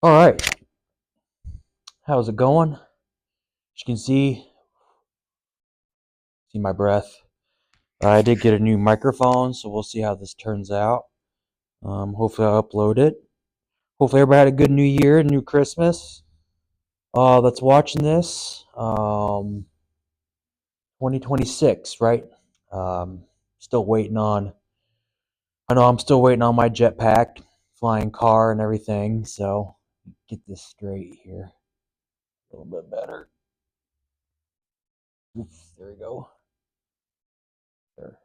All right, how's it going? As you can see my breath. I did get a new microphone, so we'll see how this turns out. Hopefully, I'll upload it. Hopefully, everybody had a good New Year, new Christmas. That's watching this. 2026, right? Um, still waiting on. I know I'm still waiting on my jetpack, flying car, and everything. So get this straight here. A little bit better. Oof, there we go. There.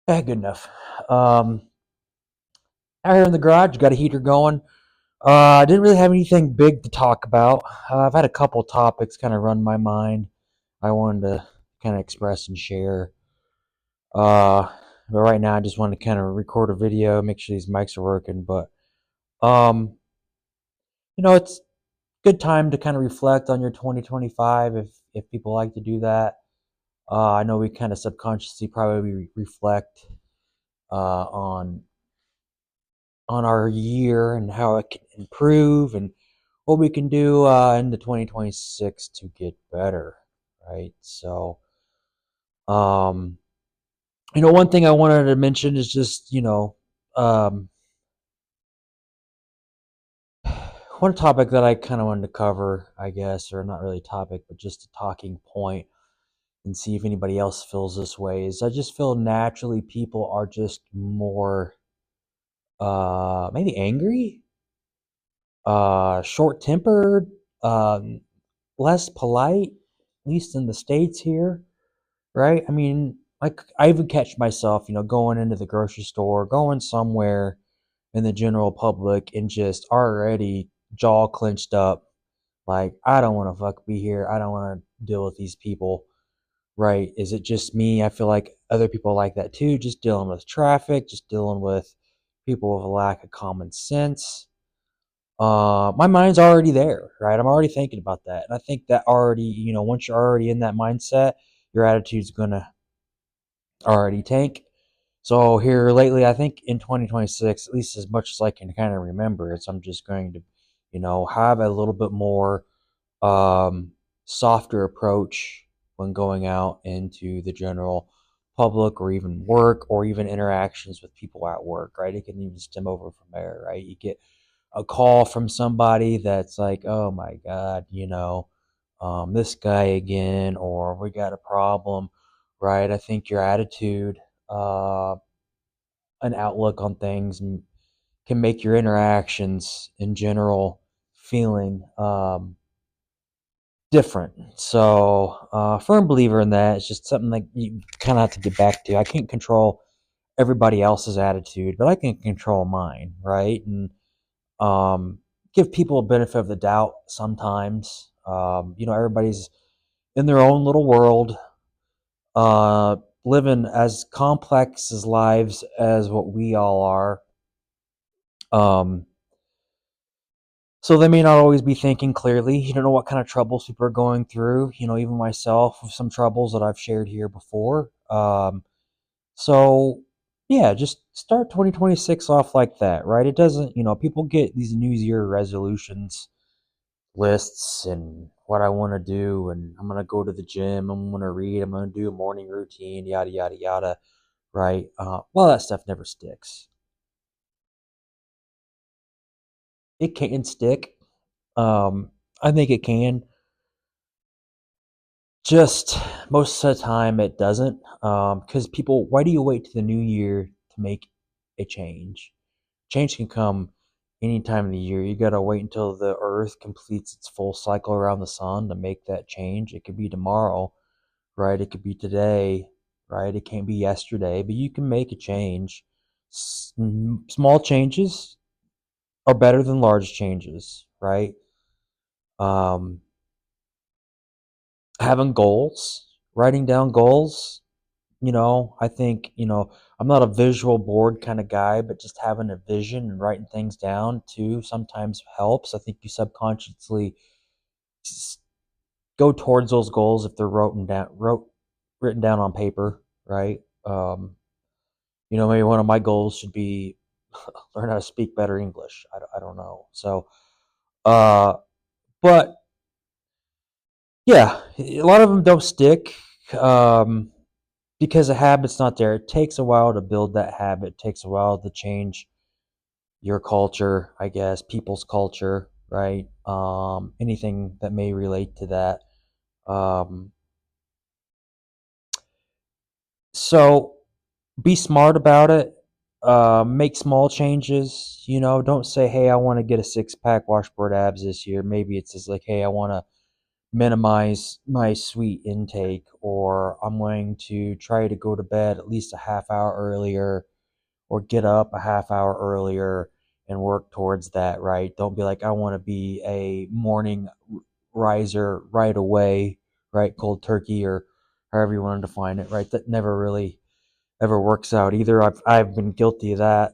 Good enough. Out here in the garage, got a heater going. I didn't really have anything big to talk about. I've had a couple topics kind of run my mind. I wanted to kind of express and share. Uh, but right now, I just wanted to kind of record a video, make sure these mics are working. But um, it's a good time to kind of reflect on your 2025 if people like to do that. I know we kind of subconsciously probably reflect on our year and how it can improve and what we can do into 2026 to get better, right? So, um, one thing I wanted to mention is just, um, one topic that I kind of wanted to cover, I guess, or not really a topic, but just a talking point and see if anybody else feels this way is I just feel naturally people are just more, maybe angry, short tempered, um, less polite, at least in the States here, right? I mean, like I even catch myself, going into the grocery store, going somewhere in the general public and just already jaw clenched up. Like, I don't want to fuck be here. I don't want to deal with these people, right? Is it just me? I feel like other people like that too, just dealing with traffic, just dealing with people with a lack of common sense. My mind's already there, right? I'm already thinking about that. And I think that already, once you're already in that mindset, your attitude's gonna already tank. So here lately, I think in 2026, at least as much as I can kind of remember, it's I'm just going to, have a little bit more um, softer approach when going out into the general public or even work or even interactions with people at work, right? It can even stem over from there, right? You get a call from somebody that's like, oh my God, this guy again, or we got a problem, right? I think your attitude, uh, an outlook on things can make your interactions in general feeling different. So, firm believer in that. It's just something like you kind of have to get back to. I can't control everybody else's attitude, but I can control mine, right? And give people a benefit of the doubt sometimes. Everybody's in their own little world, uh, living as complex as lives as what we all are. Um, so they may not always be thinking clearly. You don't know what kind of troubles people are going through. Even myself with some troubles that I've shared here before. So yeah, just start 2026 off like that, right? It doesn't, people get these New Year resolutions lists and what I want to do, and I'm gonna go to the gym. I'm gonna read. I'm gonna do a morning routine. Yada yada yada. Right? Well, that stuff never sticks. It can stick. I think it can. Just most of the time, it doesn't. Because people, why do you wait to the new year to make a change? Change can come any time of the year. You gotta wait until the Earth completes its full cycle around the sun to make that change. It could be tomorrow, right? It could be today, right? It can't be yesterday, but you can make a change. Small changes are better than large changes, right? Um, Having goals, writing down goals, I think, I'm not a visual board kind of guy, but just having a vision and writing things down too sometimes helps. I think you subconsciously go towards those goals if they're written down on paper, right? Maybe one of my goals should be learn how to speak better English. I don't know. So, uh, but yeah, a lot of them don't stick. Um, because the habit's not there. It takes a while to build that habit. It takes a while to change your culture, I guess, people's culture, right? Anything that may relate to that. Um, so be smart about it. Make small changes. Don't say, "Hey, I want to get a six pack washboard abs this year." Maybe it's just like, "Hey, I want to minimize my sweet intake," or "I'm going to try to go to bed at least a half hour earlier, or get up a half hour earlier and work towards that," right? Don't be like, "I want to be a morning riser right away," right? Cold turkey, or however you want to define it, right? That never really ever works out either. I've been guilty of that.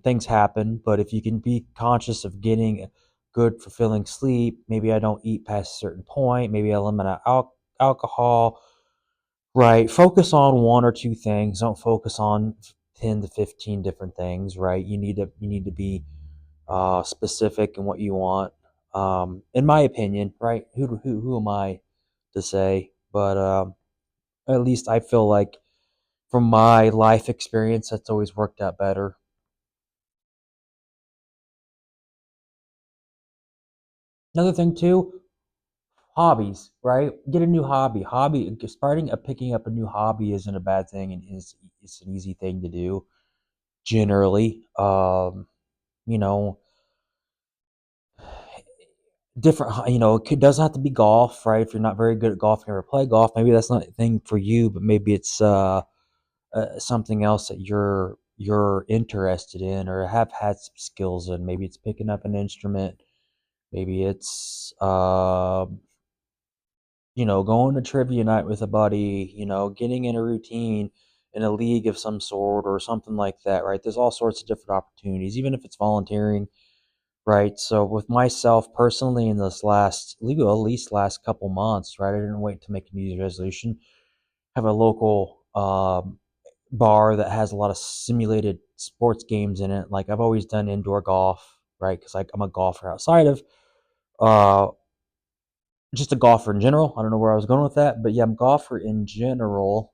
Things happen, but if you can be conscious of getting good, fulfilling sleep, maybe I don't eat past a certain point, maybe I limit out alcohol, right? Focus on one or two things. Don't focus on 10 to 15 different things, right? You need to be specific in what you want. In my opinion, right? Who am I to say? But at least I feel like from my life experience, that's always worked out better. Another thing too, hobbies, right? Get a new hobby. Starting picking up a new hobby isn't a bad thing, and is it's an easy thing to do generally. You know, different. Doesn't have to be golf, right? If you're not very good at golf, you never play golf. Maybe that's not a thing for you, but maybe it's something else that you're interested in or have had some skills in. Maybe it's picking up an instrument. Maybe it's going to trivia night with a buddy, getting in a routine in a league of some sort or something like that, right? There's all sorts of different opportunities, even if it's volunteering, right? So with myself personally in this at least last couple months, right? I didn't wait to make a New Year's resolution. Have a local bar that has a lot of simulated sports games in it. Like I've always done indoor golf, right? Because I'm a golfer outside of uh, just a golfer in general. I don't know where I was going with that, but yeah, I'm a golfer in general.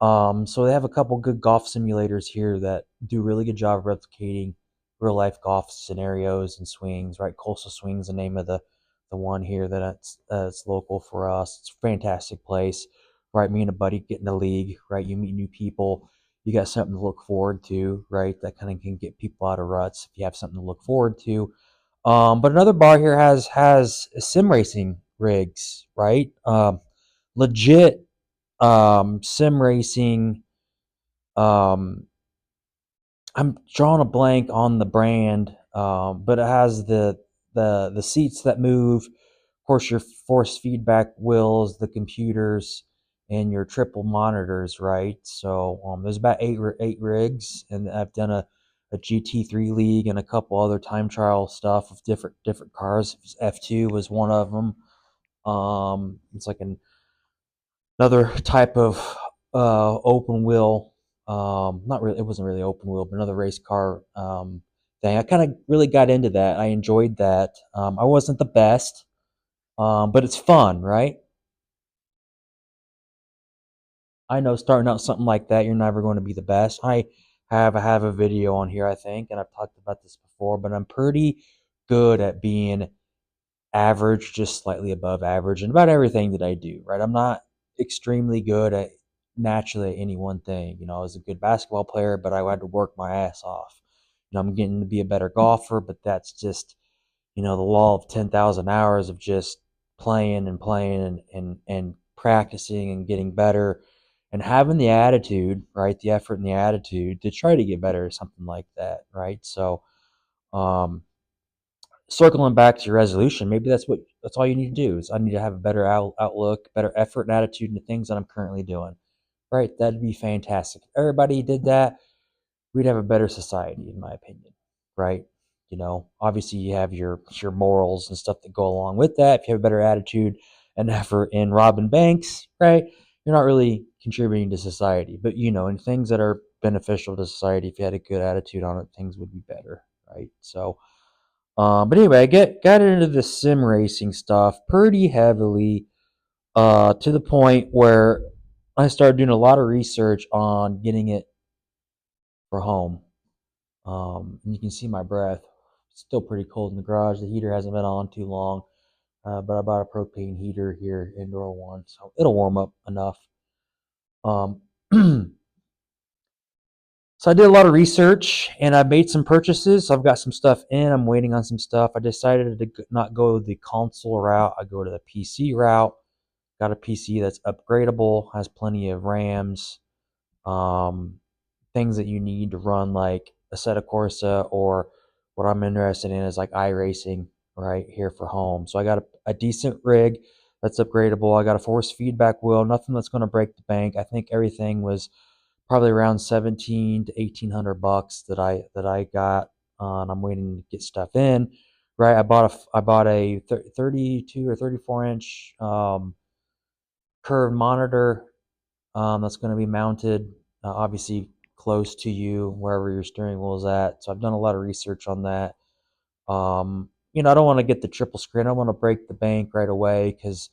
So they have a couple good golf simulators here that do a really good job of replicating real life golf scenarios and swings. Right, Coastal Swings, the name of the one here that's local for us. It's a fantastic place. Right, me and a buddy get in the league. Right, you meet new people. You got something to look forward to. Right, that kind of can get people out of ruts if you have something to look forward to. But another bar here has sim racing rigs. Right, legit sim racing. um I'm drawing a blank on the brand, but it has the seats that move, of course, your force feedback wheels, the computers, and your triple monitors, right? So there's about eight rigs, and I've done a GT3 league and a couple other time trial stuff of different cars. F2 was one of them. It's like another type of open wheel, not really, it wasn't really open wheel, but another race car thing. I kind of really got into that. I enjoyed that. I wasn't the best, but it's fun, right? I know starting out something like that, you're never going to be the best. I have a video on here, I think, and I've talked about this before, but I'm pretty good at being average, just slightly above average, and about everything that I do, right? I'm not extremely good at naturally at any one thing. I was a good basketball player, but I had to work my ass off. I'm getting to be a better golfer, but that's just, the law of 10,000 hours of just playing and playing and practicing and getting better and having the attitude, right? The effort and the attitude to try to get better or something like that, right? So, um, circling back to your resolution, maybe that's all you need to do is I need to have a better outlook, better effort and attitude into things that I'm currently doing. Right? That'd be fantastic. If everybody did that, we'd have a better society, in my opinion. Right? Obviously you have your morals and stuff that go along with that. If you have a better attitude and effort in robbing banks, right? You're not really contributing to society. But in things that are beneficial to society. If you had a good attitude on it, things would be better, right? So, but anyway, got into the sim racing stuff pretty heavily, to the point where I started doing a lot of research on getting it for home. And you can see my breath. It's still pretty cold in the garage. The heater hasn't been on too long, but I bought a propane heater here, indoor one, so it'll warm up enough. Um, so I did a lot of research and I made some purchases. So I've got some stuff in. I'm waiting on some stuff. I decided to not go the console route. I go to the PC route. Got a PC that's upgradable, has plenty of RAMs, um, things that you need to run like Assetto Corsa, or what I'm interested in is like iRacing right here for home. So I got a decent rig that's upgradable. I got a force feedback wheel, nothing that's going to break the bank. I think everything was probably around 17 to 1800 bucks that I got. And I'm waiting to get stuff in. Right, I bought a 32 or 34 inch curved monitor, that's going to be mounted, obviously close to you wherever your steering wheel is at. So I've done a lot of research on that. I don't want to get the triple screen. I don't want to break the bank right away because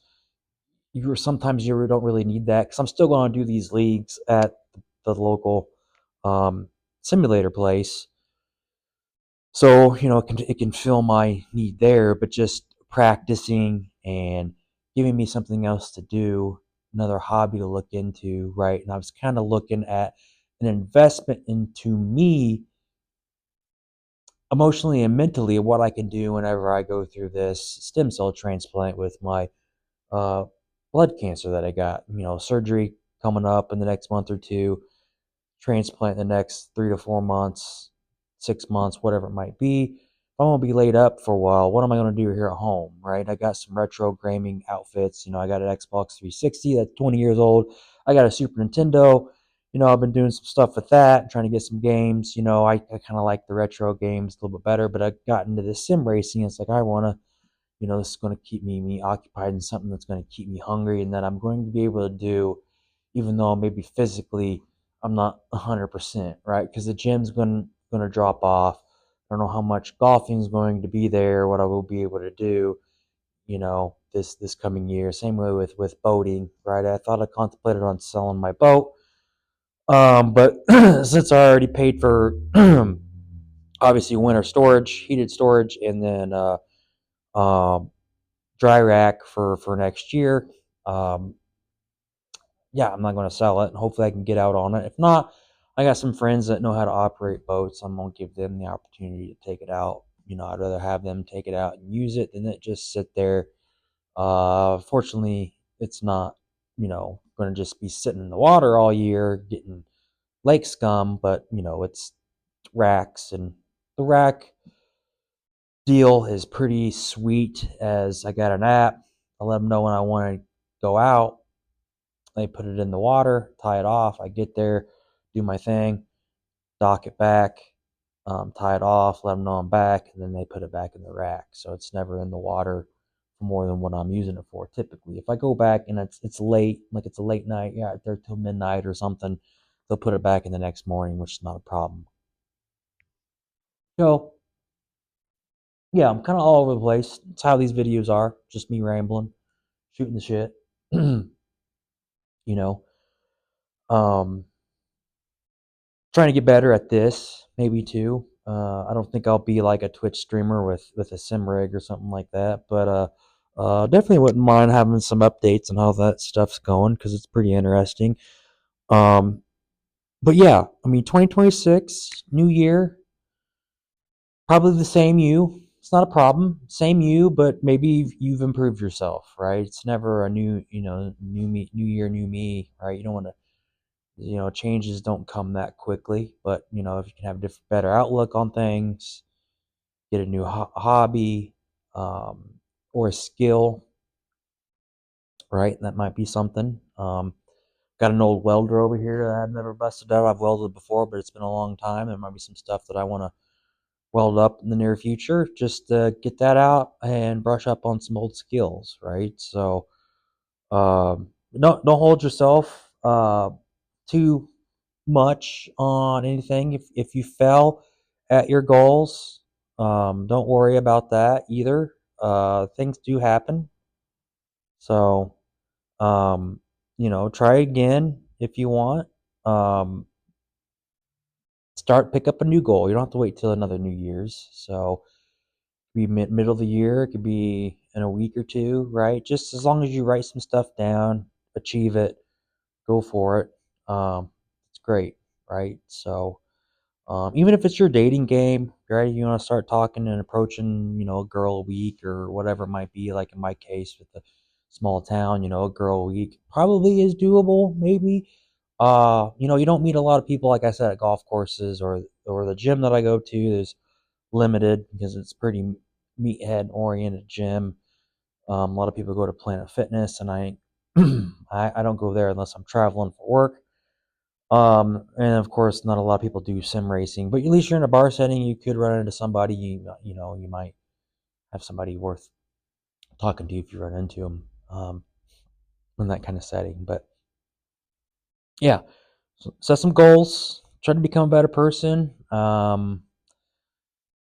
you don't really need that. Because I'm still going to do these leagues at the local um, simulator place. So, it can fill my need there, but just practicing and giving me something else to do, another hobby to look into, right? And I was kind of looking at an investment into me emotionally and mentally, what I can do whenever I go through this stem cell transplant with my uh, blood cancer that I got. Surgery coming up in the next month or two, transplant in the next 3 to 4 months, 6 months, whatever it might be. If I'm gonna be laid up for a while, what am I gonna do here at home, right? I got some retro gaming outfits. I got an Xbox 360 that's 20 years old. I got a Super Nintendo. I've been doing some stuff with that, trying to get some games. I kind of like the retro games a little bit better, but I got into this sim racing. It's like I wanna, this is going to keep me occupied in something that's going to keep me hungry and that I'm going to be able to do, even though maybe physically I'm not 100%, right? Because the gym's going to drop off. I don't know how much golfing is going to be there, what I will be able to do, this coming year. Same way with boating, right? I thought I contemplated on selling my boat, but since I already paid for obviously winter storage, heated storage, and then um, dry rack for next year. Um, yeah, I'm not going to sell it. Hopefully, I can get out on it. If not, I got some friends that know how to operate boats. I'm going to give them the opportunity to take it out. I'd rather have them take it out and use it than it just sit there. Fortunately, it's not, going to just be sitting in the water all year getting lake scum, but, it's racks, and the rack deal is pretty sweet. As I got an app, I let them know when I want to go out. They put it in the water, tie it off. I get there, do my thing, dock it back, tie it off, let them know I'm back, and then they put it back in the rack. So it's never in the water for more than what I'm using it for. Typically, if I go back and it's late, like it's a late night, yeah, they're till midnight or something, they'll put it back in the next morning, which is not a problem. So yeah, I'm kind of all over the place. That's how these videos are. Just me rambling, shooting the shit. you know, um, trying to get better at this, maybe too. I don't think I'll be like a Twitch streamer with a sim rig or something like that, but definitely wouldn't mind having some updates on how that stuff's going because it's pretty interesting. Um, but yeah, I mean, 2026, new year, probably the same you. It's not a problem. Same you, but maybe you've improved yourself, right? It's never a new me, new year, new me, right? You don't want to, changes don't come that quickly, but, if you can have a different, better outlook on things, get a new hobby, or a skill, right? That might be something. Got an old welder over here that I've never busted out. I've welded before, but it's been a long time. There might be some stuff that I want to weld up in the near future. Just get that out and brush up on some old skills, right? So, don't hold yourself too. much on anything. If you fell at your goals, don't worry about that either. Things do happen. So, um, try again if you want. Um, pick up a new goal. You don't have to wait till another New Year's. So, be middle of the year. It could be in a week or two, right? Just as long as you write some stuff down, achieve it, go for it. It's great, right? So, even if it's your dating game, right? You want to start talking and approaching, a girl a week or whatever it might be. Like in my case with the small town, a girl a week probably is doable, maybe. You don't meet a lot of people, like I said, at golf courses or the gym that I go to is limited because it's pretty meathead oriented gym. A lot of people go to Planet Fitness, and I don't go there unless I'm traveling for work. And of course, not a lot of people do sim racing, but at least you're in a bar setting. You could run into somebody. You might have somebody worth talking to if you run into them in that kind of setting. But yeah, so set some goals. Try to become a better person.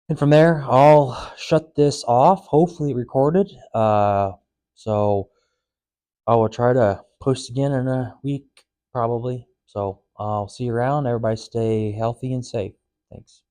And from there, I'll shut this off. Hopefully, recorded. So I will try to post again in a week, probably. So I'll see you around. Everybody stay healthy and safe. Thanks.